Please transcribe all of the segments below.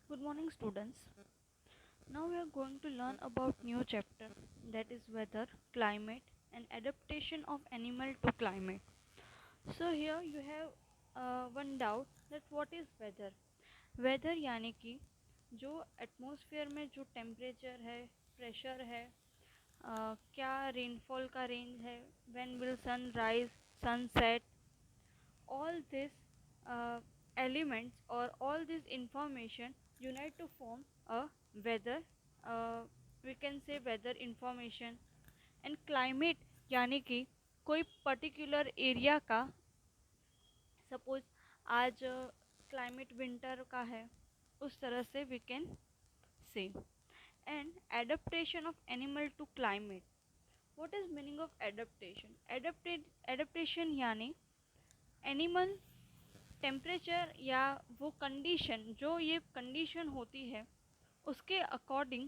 Good morning, students. Now we are going to learn about new chapter, that is weather, climate and adaptation of animal to climate. So here you have one doubt that what is weather? Weather यानी कि जो atmosphere में जो temperature है, pressure है, क्या rainfall का range है, when will sun rise, sun set, all these elements or all this information unite to form a weather, uh, we can say weather information. And climate यानी कि कोई पर्टिकुलर एरिया का, suppose आज climate winter का है, उस तरह से we can say. And adaptation of animal to climate. What is meaning of adaptation? Adaptation यानी एनिमल टेम्परेचर या वो कंडीशन, जो ये कंडीशन होती है उसके अकॉर्डिंग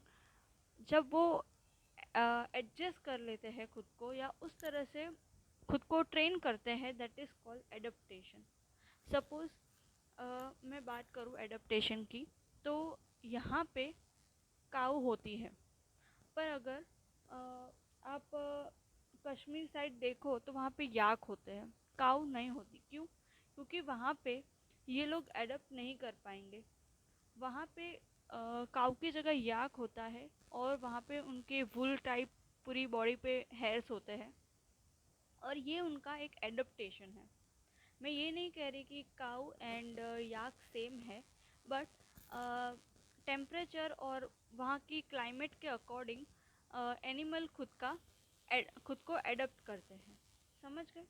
जब वो एडजस्ट कर लेते हैं खुद को या उस तरह से खुद को ट्रेन करते हैं, that is called adaptation. Suppose मैं बात करूँ एडप्टेशन की, तो यहाँ पे काऊ होती है, पर अगर आप कश्मीर साइड देखो तो वहाँ पे याक होते हैं, काऊ नहीं होती. क्यों? क्योंकि वहाँ पे ये लोग एडप्ट नहीं कर पाएंगे. वहाँ पे काऊ की जगह याक होता है और वहाँ पे उनके वुल टाइप पूरी बॉडी पे हेयर्स होते हैं, और ये उनका एक एडप्टेशन है. मैं ये नहीं कह रही कि काऊ एंड याक सेम है, बट टेम्परेचर और वहाँ की क्लाइमेट के अकॉर्डिंग एनिमल खुद को एडप्ट करते हैं. समझ गए?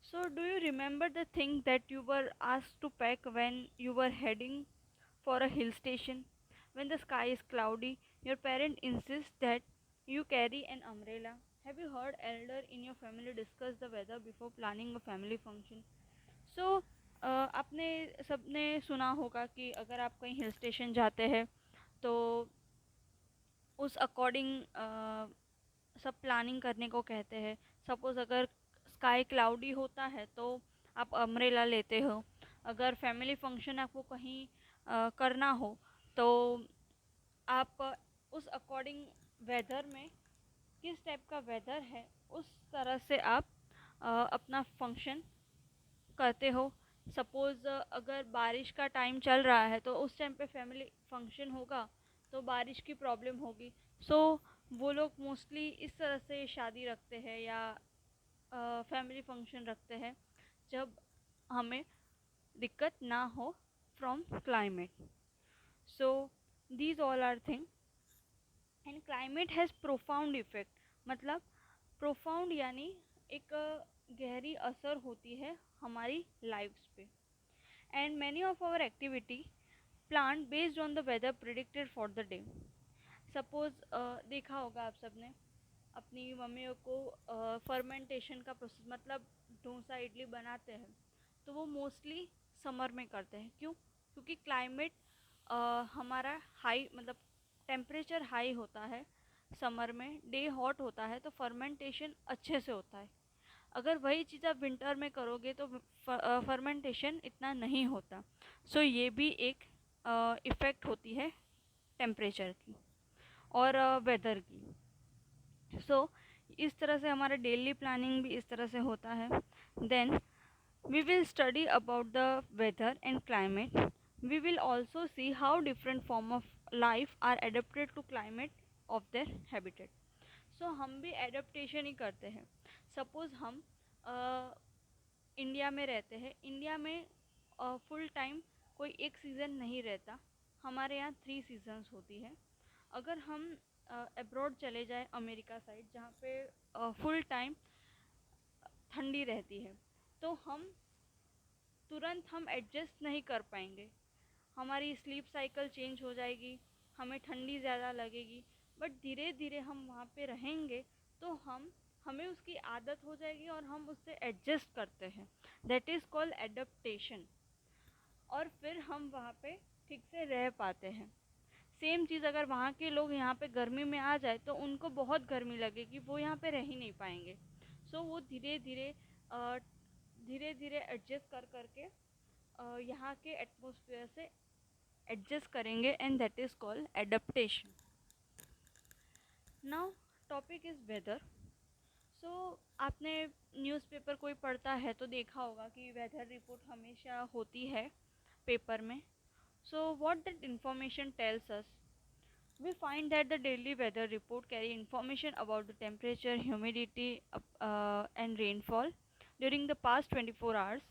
So do you remember the thing that you were asked to pack when you were heading for a hill station? When the sky is cloudy, your parent insists that you carry an umbrella. Have you heard elder in your family discuss the weather before planning a family function? So आपने सबने सुना होगा कि अगर आप कहीं hill station जाते हैं तो उस अकॉर्डिंग सब प्लानिंग करने को कहते हैं. सपोज़ अगर स्काई क्लाउडी होता है तो आप अम्ब्रेला लेते हो. अगर फैमिली फंक्शन आपको कहीं करना हो तो आप उस अकॉर्डिंग वेदर में किस टाइप का वेदर है उस तरह से आप अपना फंक्शन करते हो. सपोज़ अगर बारिश का टाइम चल रहा है तो उस टाइम पे फैमिली फंक्शन होगा तो बारिश की प्रॉब्लम होगी. सो वो लोग मोस्टली इस तरह से शादी रखते हैं या फैमिली फंक्शन रखते हैं जब हमें दिक्कत ना हो from climate. So these all are thing. And climate has profound effect. मतलब प्रोफाउंड यानी एक गहरी असर होती है हमारी लाइफ्स पे. And many of our activity plan based on the weather predicted for the day. Suppose देखा होगा आप सबने अपनी मम्मियों को फर्मेंटेशन का प्रोसेस, मतलब डोसा इडली बनाते हैं तो वो मोस्टली समर में करते हैं. क्यों? क्योंकि क्लाइमेट हमारा हाई, मतलब टेम्परेचर हाई होता है समर में, डे हॉट होता है, तो फर्मेंटेशन अच्छे से होता है. अगर वही चीज़ आप विंटर में करोगे तो फर्मेंटेशन इतना नहीं होता. सो ये भी एक इफ़ेक्ट होती है टेम्परेचर की और वेदर की. सो इस तरह से हमारा डेली प्लानिंग भी इस तरह से होता है. Then we will study about the weather and climate. We will also see how different form of life are adapted to climate of their habitat. So हम भी adaptation ही करते हैं. Suppose हम इंडिया में रहते हैं. इंडिया में फुल टाइम कोई एक सीज़न नहीं रहता. हमारे यहाँ 3 सीजन्स होती है. अगर हम अब्रॉड चले जाए अमेरिका साइड जहाँ पे फुल टाइम ठंडी रहती है, तो हम एडजस्ट नहीं कर पाएंगे. हमारी स्लीप साइकिल चेंज हो जाएगी, हमें ठंडी ज़्यादा लगेगी. बट धीरे धीरे हम वहाँ पे रहेंगे तो हमें उसकी आदत हो जाएगी और हम उससे एडजस्ट करते हैं. That is called adaptation. और फिर हम वहाँ पे ठीक से रह पाते हैं. सेम चीज़ अगर वहाँ के लोग यहाँ पे गर्मी में आ जाए तो उनको बहुत गर्मी लगेगी, वो यहाँ पे रह ही नहीं पाएंगे. सो वो धीरे धीरे एडजस्ट कर करके यहाँ के एटमॉस्फेयर से एडजस्ट करेंगे and that is called adaptation. Now topic is weather. So आपने न्यूज़पेपर कोई पढ़ता है तो देखा होगा कि वेदर रिपोर्ट हमेशा होती है पेपर में. So what that information tells us. We find that the daily weather report carry information about the temperature, humidity, and rainfall during the past 24 hours.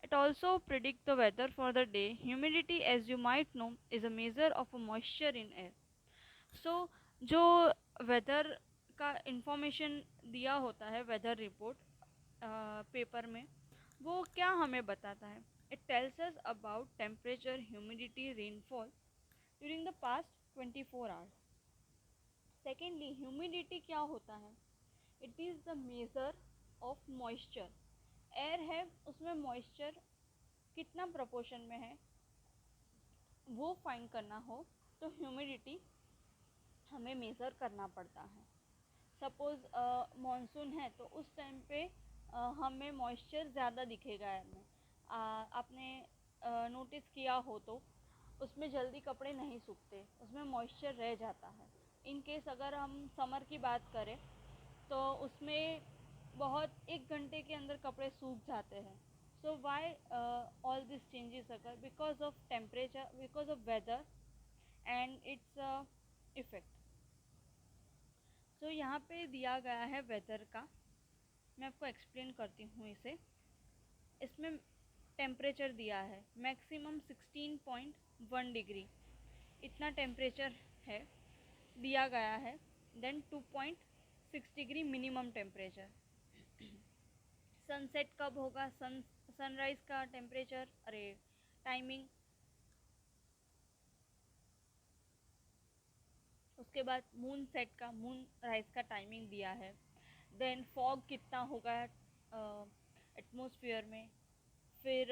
It also predicts the weather for the day. Humidity, as you might know, is a measure of a moisture in air. So, जो weather का information दिया होता है weather report paper में, वो क्या हमें बताता है. It tells us about temperature, humidity, rainfall during the past 24 hours. Secondly humidity क्या होता है. It is the measure of moisture. Air है उसमें मॉइस्चर कितना प्रपोर्शन में है वो फाइंड करना हो तो ह्यूमिडिटी हमें मेज़र करना पड़ता है. सपोज़ मानसून है तो उस टाइम पे हमें मॉइस्चर ज़्यादा दिखेगा एयर में. आपने नोटिस किया हो तो उसमें जल्दी कपड़े नहीं सूखते, उसमें मॉइस्चर रह जाता है. इन केस अगर हम समर की बात करें तो उसमें बहुत 1 घंटे के अंदर कपड़े सूख जाते हैं. So why all this changes occur because of temperature, because of weather and its effect. So यहाँ पे दिया गया है वेदर का. मैं आपको एक्सप्लेन करती हूँ इसे. इसमें टेम्परेचर दिया है मैक्सिमम 16.1 डिग्री, इतना टेम्परेचर है दिया गया है. Then 2.6 degree minimum temperature. Sunset कब होगा, सनराइज़ का टेम्परेचर, अरे टाइमिंग. उसके बाद मून सेट का, मून राइज का टाइमिंग दिया है. देन फॉग कितना होगा एटमॉस्फेयर में. फिर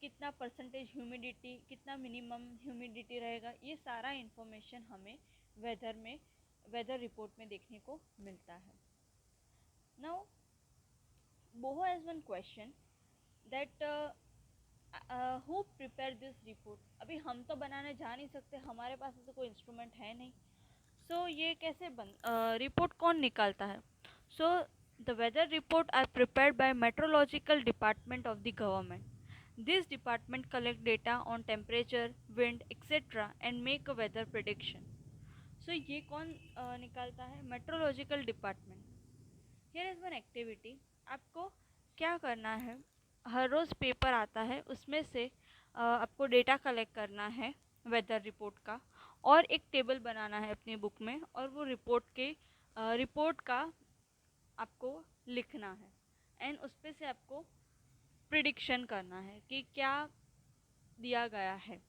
कितना परसेंटेज ह्यूमिडिटी, कितना मिनिमम ह्यूमिडिटी रहेगा. ये सारा इन्फॉर्मेशन हमें वेदर में, वेदर रिपोर्ट में देखने को मिलता है. नाउ बोहो has one question that who prepare this report. अभी हम तो बनाने जा नहीं सकते, हमारे पास ऐसे कोई इंस्ट्रूमेंट है नहीं. सो ये कैसे रिपोर्ट कौन निकालता है. So the weather report are prepared by meteorological department of the government. This department collect data on temperature, wind etcetera and make a weather prediction. So ये कौन निकालता है. Meteorological department. Here is one activity. आपको क्या करना है, हर रोज़ paper आता है उसमें से आपको डेटा कलेक्ट करना है वेदर रिपोर्ट का, और एक टेबल बनाना है अपनी बुक में, और वो रिपोर्ट का आपको लिखना है. एंड उस पे से आपको प्रिडिक्शन करना है कि क्या दिया गया है.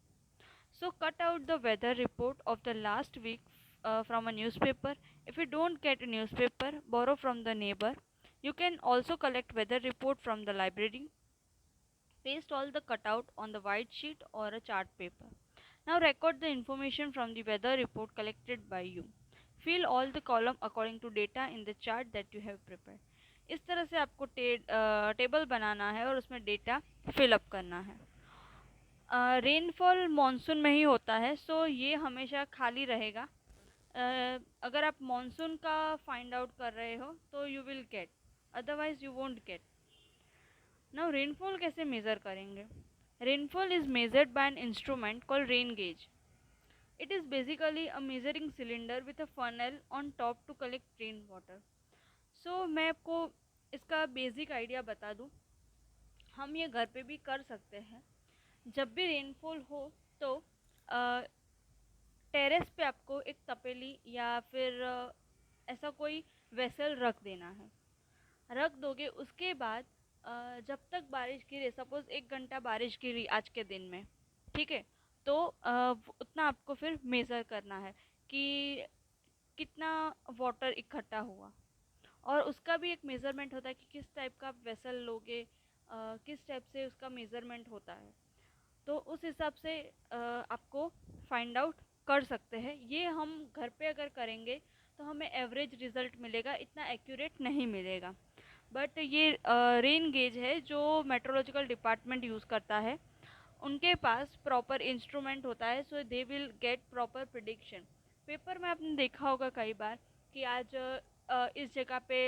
So cut out the weather report of the last week from a newspaper. If you don't get a newspaper, borrow from the neighbor. You can also collect weather report from the library. Paste all the cutout on the white sheet or a chart paper. Now record the information from the weather report collected by you. Fill all the column according to data in the chart that you have prepared. इस तरह से आपको table बनाना है और उसमें data fill up करना है. Rainfall monsoon में ही होता है, सो ये हमेशा खाली रहेगा. अगर आप मॉनसून का फाइंड आउट कर रहे हो तो you will get, otherwise you won't get. Now rainfall कैसे मेज़र करेंगे. Rainfall is measured by an instrument called rain gauge. It is basically a measuring cylinder with a funnel on top to collect rain water. So मैं आपको इसका basic idea बता दूँ. हम ये घर पे भी कर सकते हैं. जब भी रेनफॉल हो तो टेरेस पे आपको एक तपेली या फिर ऐसा कोई वेसल रख देना है. रख दोगे, उसके बाद जब तक बारिश गिरे, सपोज़ 1 घंटा बारिश गिरी आज के दिन में, ठीक है, तो उतना आपको फिर मेज़र करना है कि कितना वाटर इकट्ठा हुआ. और उसका भी एक मेज़रमेंट होता है कि किस टाइप का वेसल लोगे, किस टाइप से उसका मेज़रमेंट होता है. तो उस हिसाब से आपको फाइंड आउट कर सकते हैं. ये हम घर पे अगर करेंगे तो हमें एवरेज रिज़ल्ट मिलेगा, इतना एक्यूरेट नहीं मिलेगा. बट ये रेन गेज है जो मेट्रोलॉजिकल डिपार्टमेंट यूज़ करता है. उनके पास प्रॉपर इंस्ट्रूमेंट होता है, so they will get proper prediction. Paper में आपने देखा होगा कई बार कि आज इस जगह पे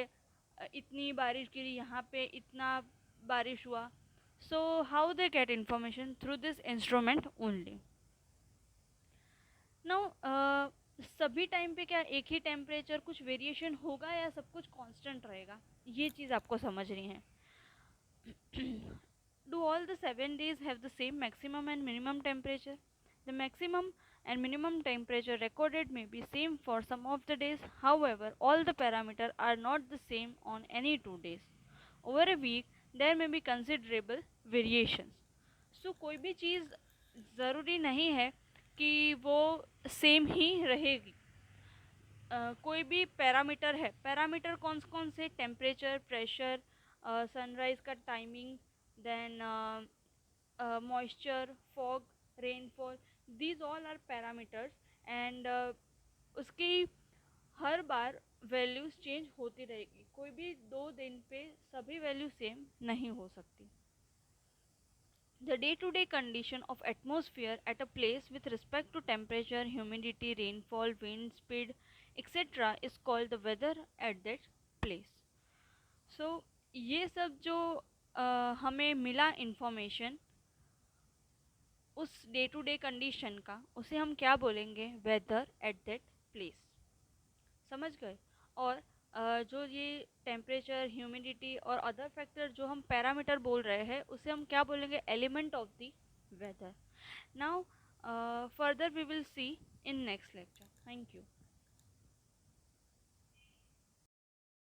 इतनी बारिश गिरी, यहाँ पे इतना बारिश हुआ। So how they get information? Through this instrument only. Now सभी टाइम पे क्या एक ही टेम्परेचर, कुछ वेरिएशन होगा या सब कुछ कांस्टेंट रहेगा, ये चीज़ आपको समझनी है। Do all the 7 days have the same maximum and minimum temperature? The maximum and minimum temperature recorded may be same for some of the days. However, all the parameters are not the same on any 2 days. Over a week, there may be considerable variations. So कोई भी चीज़ ज़रूरी नहीं है कि वो same ही रहेगी। कोई भी पैरामीटर है, पैरामीटर कौन कौन से? टेम्परेचर, प्रेशर, सनराइज का timing, then moisture, fog, rainfall, these all are parameters. And उसकी हर बार वैल्यूज चेंज होती रहेगी, कोई भी 2 दिन पे सभी वैल्यू सेम नहीं हो सकती। The day-to-day condition of atmosphere at a place with respect to temperature, humidity, rainfall, wind speed, etc. is called the weather at that place. So ये सब जो हमें मिला इंफॉर्मेशन उस डे टू डे कंडीशन का, उसे हम क्या बोलेंगे? Weather at that place. समझ गए? और जो ये टेम्परेचर, ह्यूमिडिटी और अदर फैक्टर जो हम पैरामीटर बोल रहे हैं, उसे हम क्या बोलेंगे? Element of the weather. Now further we will see in next lecture. Thank you.